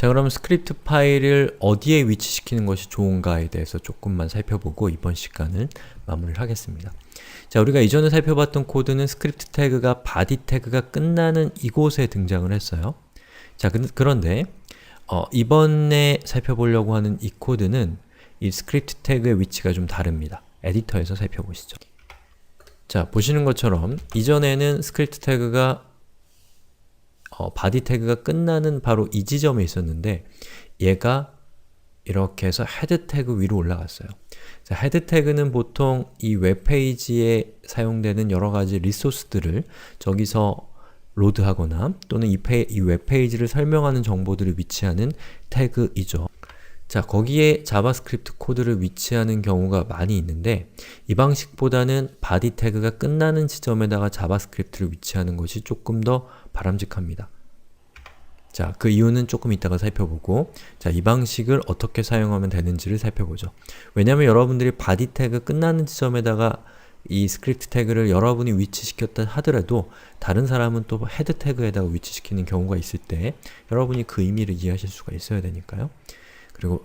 자, 그럼 스크립트 파일을 어디에 위치시키는 것이 좋은가에 대해서 조금만 살펴보고 이번 시간은 마무리를 하겠습니다. 자, 우리가 이전에 살펴봤던 코드는 스크립트 태그가 body 태그가 끝나는 이곳에 등장을 했어요. 자, 그런데 이번에 살펴보려고 하는 이 코드는 이 스크립트 태그의 위치가 좀 다릅니다. 에디터에서 살펴보시죠. 자, 보시는 것처럼 이전에는 스크립트 태그가 body 태그가 끝나는 바로 이 지점에 있었는데 얘가 이렇게 해서 헤드 태그 위로 올라갔어요. 자, 헤드 태그는 보통 이 웹페이지에 사용되는 여러가지 리소스들을 저기서 로드하거나 또는 이 웹페이지를 설명하는 정보들을 위치하는 태그이죠. 자, 거기에 자바스크립트 코드를 위치하는 경우가 많이 있는데 이 방식보다는 body 태그가 끝나는 지점에다가 자바스크립트를 위치하는 것이 조금 더 바람직합니다. 자, 그 이유는 조금 이따가 살펴보고, 자, 이 방식을 어떻게 사용하면 되는지를 살펴보죠. 왜냐면 여러분들이 body 태그 끝나는 지점에다가 이 스크립트 태그를 여러분이 위치시켰다 하더라도 다른 사람은 또 헤드 태그에다가 위치시키는 경우가 있을 때 여러분이 그 의미를 이해하실 수가 있어야 되니까요. 그리고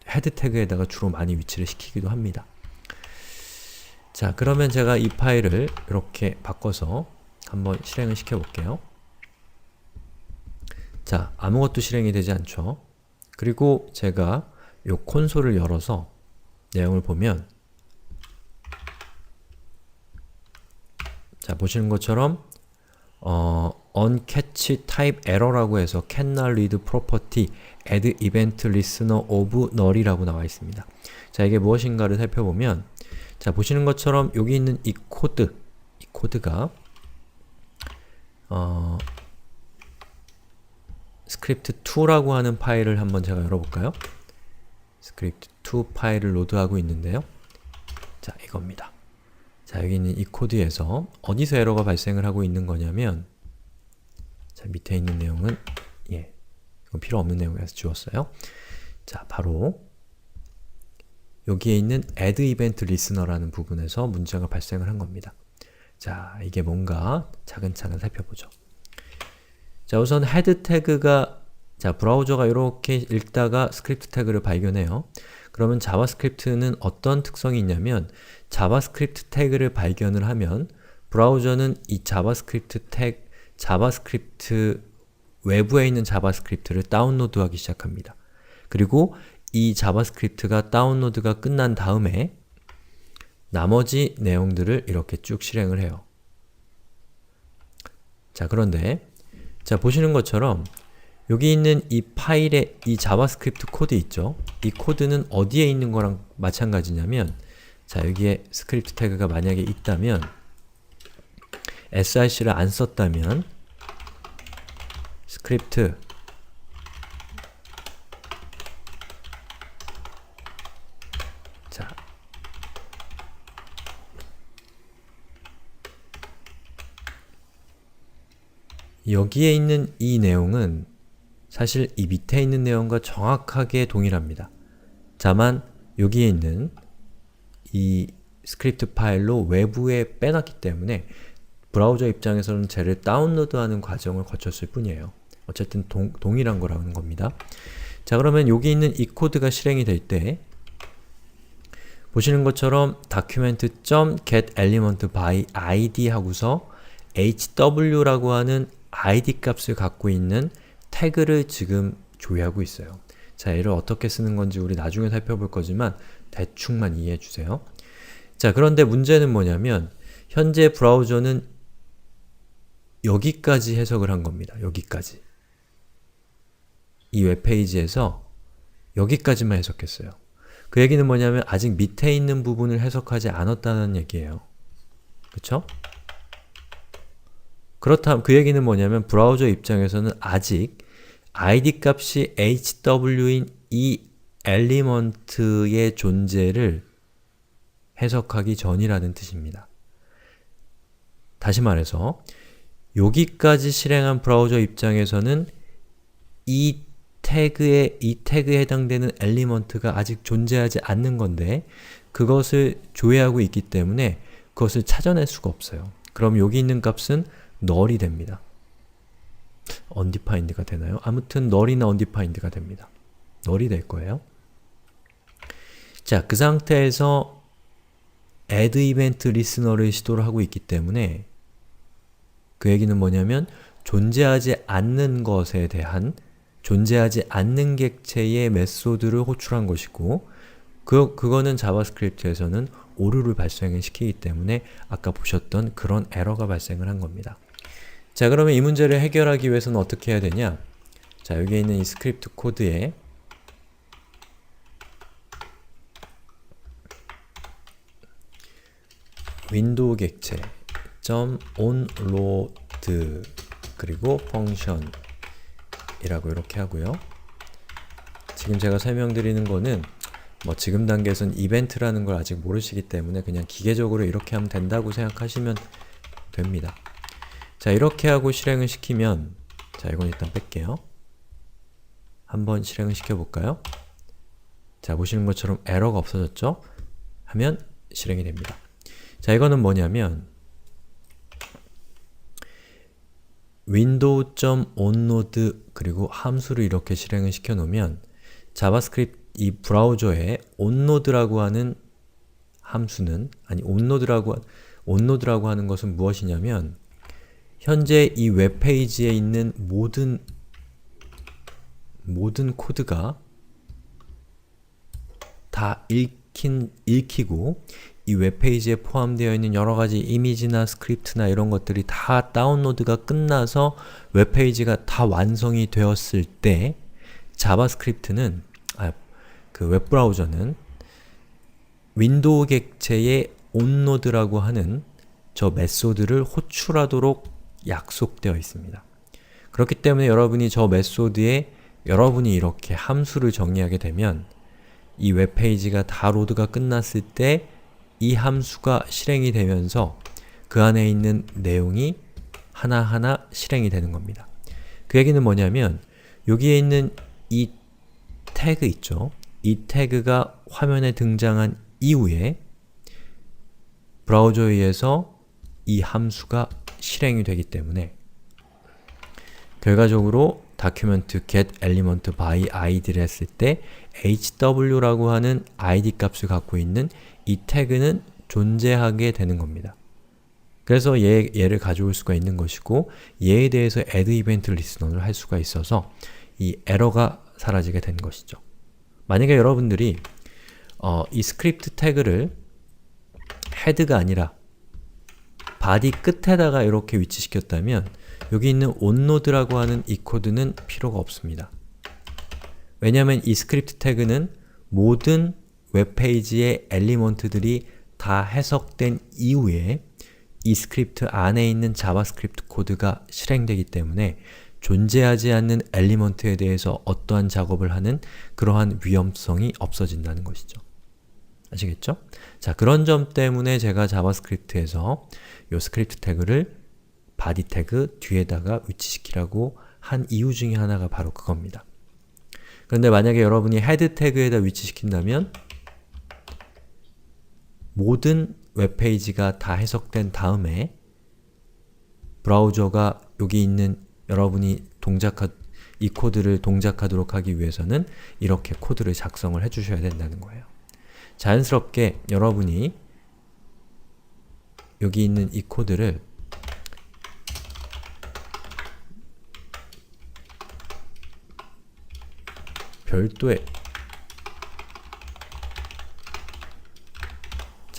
헤드 태그에다가 주로 많이 위치를 시키기도 합니다. 자, 그러면 제가 이 파일을 이렇게 바꿔서 한번 실행을 시켜볼게요. 자, 아무것도 실행이 되지 않죠. 그리고 제가 요 콘솔을 열어서 내용을 보면 자, 보시는 것처럼 uncatch type error라고 해서 cannot read property add event listener of null이라고 나와 있습니다. 자, 이게 무엇인가를 살펴보면 자, 보시는 것처럼 여기 있는 이 코드가 script2라고 하는 파일을 한번 제가 열어볼까요? script2 파일을 로드하고 있는데요. 자, 이겁니다. 자, 여기 있는 이 코드에서 어디서 에러가 발생을 하고 있는 거냐면 자, 밑에 있는 내용은 이건 필요 없는 내용이라서 지웠어요. 자, 바로 여기에 있는 add event listener라는 부분에서 문제가 발생을 한 겁니다. 자, 이게 뭔가 차근차근 살펴보죠. 자, 우선 헤드 태그가 자, 브라우저가 이렇게 읽다가 스크립트 태그를 발견해요. 그러면 자바스크립트는 어떤 특성이 있냐면 자바스크립트 태그를 발견을 하면 브라우저는 이 자바스크립트 외부에 있는 자바스크립트를 다운로드하기 시작합니다. 그리고 이 자바스크립트가 다운로드가 끝난 다음에 나머지 내용들을 이렇게 쭉 실행을 해요. 자, 그런데 자, 보시는 것처럼 여기 있는 이 파일에 이 자바스크립트 코드 있죠? 이 코드는 어디에 있는 거랑 마찬가지냐면 자, 여기에 스크립트 태그가 만약에 있다면 src를 안 썼다면 스크립트 자, 여기에 있는 이 내용은 사실 이 밑에 있는 내용과 정확하게 동일합니다. 다만 여기에 있는 이 스크립트 파일로 외부에 빼놨기 때문에 브라우저 입장에서는 쟤를 다운로드하는 과정을 거쳤을 뿐이에요. 어쨌든 동일한 거라는 겁니다. 자, 그러면 여기 있는 이 코드가 실행이 될 때 보시는 것처럼 document.getElementById 하고서 hw라고 하는 id 값을 갖고 있는 태그를 지금 조회하고 있어요. 자, 얘를 어떻게 쓰는 건지 우리 나중에 살펴볼 거지만 대충만 이해해 주세요. 자, 그런데 문제는 뭐냐면 현재 브라우저는 여기까지 해석을 한 겁니다. 여기까지. 이 웹페이지에서 여기까지만 해석했어요. 그 얘기는 뭐냐면 아직 밑에 있는 부분을 해석하지 않았다는 얘기예요. 그쵸? 그렇다면 그 얘기는 뭐냐면 브라우저 입장에서는 아직 id 값이 hw인 이 엘리먼트의 존재를 해석하기 전이라는 뜻입니다. 다시 말해서 여기까지 실행한 브라우저 입장에서는 이 태그에 해당되는 엘리먼트가 아직 존재하지 않는 건데 그것을 조회하고 있기 때문에 그것을 찾아낼 수가 없어요. 그럼 여기 있는 값은 null이 됩니다. undefined가 되나요? 아무튼 null이나 undefined가 됩니다. null이 될 거예요. 자, 그 상태에서 add event listener를 시도를 하고 있기 때문에 그 얘기는 뭐냐면 존재하지 않는 것에 대한 존재하지 않는 객체의 메소드를 호출한 것이고 그거는 자바스크립트에서는 오류를 발생을 시키기 때문에 아까 보셨던 그런 에러가 발생을 한 겁니다. 자, 그러면 이 문제를 해결하기 위해서는 어떻게 해야 되냐? 자, 여기에 있는 이 스크립트 코드에 윈도우 객체 .onload 그리고 펑션 이라고 이렇게 하고요. 지금 제가 설명드리는 거는 뭐 지금 단계에선 이벤트라는 걸 아직 모르시기 때문에 그냥 기계적으로 이렇게 하면 된다고 생각하시면 됩니다. 자, 이렇게 하고 실행을 시키면 자, 이건 일단 뺄게요. 한번 실행을 시켜볼까요? 자, 보시는 것처럼 에러가 없어졌죠? 하면 실행이 됩니다. 자, 이거는 뭐냐면 window.onload 그리고 함수를 이렇게 실행을 시켜 놓으면 자바스크립트 이 브라우저에 onload라고 하는 함수는 onload라고 하는 것은 무엇이냐면 현재 이 웹페이지에 있는 모든 코드가 다 읽히고 이 웹페이지에 포함되어 있는 여러가지 이미지나 스크립트나 이런 것들이 다 다운로드가 끝나서 웹페이지가 다 완성이 되었을 때 자바스크립트는 그 웹브라우저는 윈도우 객체의 onload라고 하는 저 메소드를 호출하도록 약속되어 있습니다. 그렇기 때문에 여러분이 저 메소드에 여러분이 이렇게 함수를 정의하게 되면 이 웹페이지가 다 로드가 끝났을 때 이 함수가 실행이 되면서 그 안에 있는 내용이 하나하나 실행이 되는 겁니다. 그 얘기는 뭐냐면 여기에 있는 이 태그 있죠? 이 태그가 화면에 등장한 이후에 브라우저에 의해서 이 함수가 실행이 되기 때문에 결과적으로 document get element by id를 했을 때 hw라고 하는 id 값을 갖고 있는 이 태그는 존재하게 되는 겁니다. 그래서 얘를 가져올 수가 있는 것이고 얘에 대해서 add event listener를 할 수가 있어서 이 에러가 사라지게 되는 것이죠. 만약에 여러분들이 이 스크립트 태그를 head가 아니라 body 끝에다가 이렇게 위치시켰다면 여기 있는 onload라고 하는 이 코드는 필요가 없습니다. 왜냐하면 이 스크립트 태그는 모든 웹페이지의 엘리먼트들이 다 해석된 이후에 이 스크립트 안에 있는 자바스크립트 코드가 실행되기 때문에 존재하지 않는 엘리먼트에 대해서 어떠한 작업을 하는 그러한 위험성이 없어진다는 것이죠. 아시겠죠? 자, 그런 점 때문에 제가 자바스크립트에서 이 스크립트 태그를 body 태그 뒤에다가 위치시키라고 한 이유 중에 하나가 바로 그겁니다. 그런데 만약에 여러분이 head 태그에다 위치시킨다면 모든 웹페이지가 다 해석된 다음에 브라우저가 여기 있는 여러분이 이 코드를 동작하도록 하기 위해서는 이렇게 코드를 작성을 해주셔야 된다는 거예요. 자연스럽게 여러분이 여기 있는 이 코드를 별도의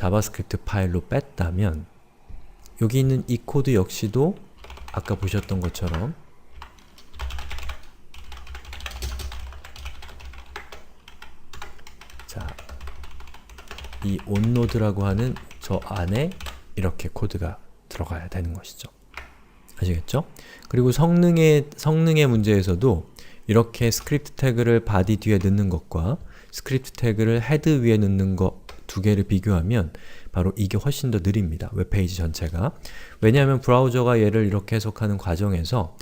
자바스크립트 파일로 뺐다면 여기 있는 이 코드 역시도 아까 보셨던 것처럼 자, 이 onload라고 하는 저 안에 이렇게 코드가 들어가야 되는 것이죠. 아시겠죠? 그리고 성능의 문제에서도 이렇게 스크립트 태그를 body 뒤에 넣는 것과 스크립트 태그를 head 위에 넣는 것 두 개를 비교하면 바로 이게 훨씬 더 느립니다. 웹페이지 전체가. 왜냐하면 브라우저가 얘를 이렇게 해석하는 과정에서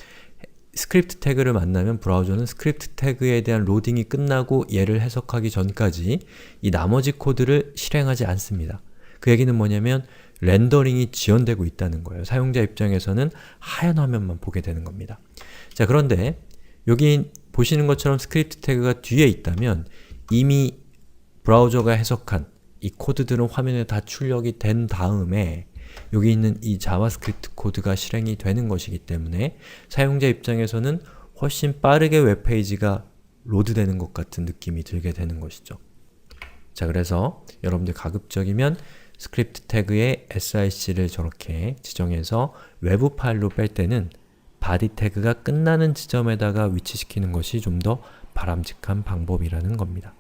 스크립트 태그를 만나면 브라우저는 스크립트 태그에 대한 로딩이 끝나고 얘를 해석하기 전까지 이 나머지 코드를 실행하지 않습니다. 그 얘기는 뭐냐면 렌더링이 지연되고 있다는 거예요. 사용자 입장에서는 하얀 화면만 보게 되는 겁니다. 자, 그런데 여기 보시는 것처럼 스크립트 태그가 뒤에 있다면 이미 브라우저가 해석한 이 코드들은 화면에 다 출력이 된 다음에 여기 있는 이 자바스크립트 코드가 실행이 되는 것이기 때문에 사용자 입장에서는 훨씬 빠르게 웹페이지가 로드되는 것 같은 느낌이 들게 되는 것이죠. 자, 그래서 여러분들 가급적이면 스크립트 태그의 SIC를 저렇게 지정해서 외부 파일로 뺄 때는 바디 태그가 끝나는 지점에다가 위치시키는 것이 좀 더 바람직한 방법이라는 겁니다.